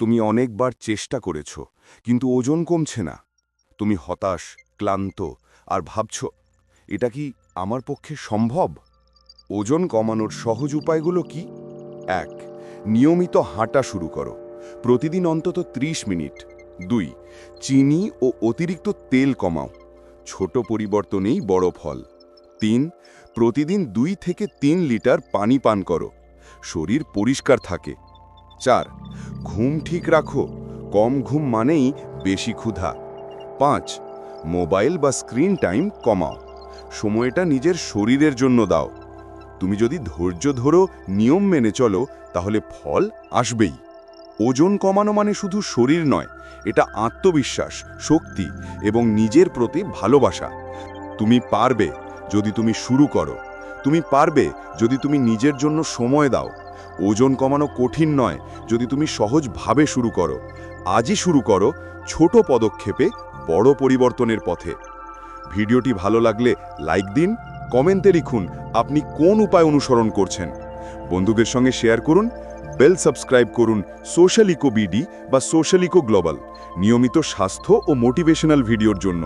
তুমি অনেকবার চেষ্টা করেছ, কিন্তু ওজন কমছে না। তুমি হতাশ, ক্লান্ত আর ভাবছ, এটা কি আমার পক্ষে সম্ভব? ওজন কমানোর সহজ উপায়গুলো কি? ১. নিয়মিত হাঁটা শুরু করো, প্রতিদিন অন্তত ৩০ মিনিট। ২. চিনি ও অতিরিক্ত তেল কমাও, ছোট পরিবর্তনেই বড় ফল। ৩. প্রতিদিন ২ থেকে ৩ লিটার পানি পান করো, শরীর পরিষ্কার থাকে। ৪. ঘুম ঠিক রাখো, কম ঘুম মানেই বেশি ক্ষুধা। ৫. মোবাইল বা স্ক্রিন টাইম কমাও, সময়টা নিজের শরীরের জন্য দাও। তুমি যদি ধৈর্য ধরো, নিয়ম মেনে চলো, তাহলে ফল আসবেই। ওজন কমানো মানে শুধু শরীর নয়, এটা আত্মবিশ্বাস, শক্তি এবং নিজের প্রতি ভালোবাসা। তুমি পারবে যদি তুমি শুরু করো। তুমি পারবে যদি তুমি নিজের জন্য সময় দাও। ওজন কমানো কঠিন নয় যদি তুমি সহজভাবে শুরু করো। আজই শুরু করো, ছোট পদক্ষেপে বড় পরিবর্তনের পথে। ভিডিওটি ভালো লাগলে লাইক দিন, কমেন্টে লিখুন আপনি কোন উপায় অনুসরণ করছেন। বন্ধুদের সঙ্গে শেয়ার করুন, বেল সাবস্ক্রাইব করুন সোশ্যাল ইকো বিডি বা সোশ্যাল ইকো গ্লোবাল নিয়মিত স্বাস্থ্য ও মোটিভেশনাল ভিডিওর জন্য।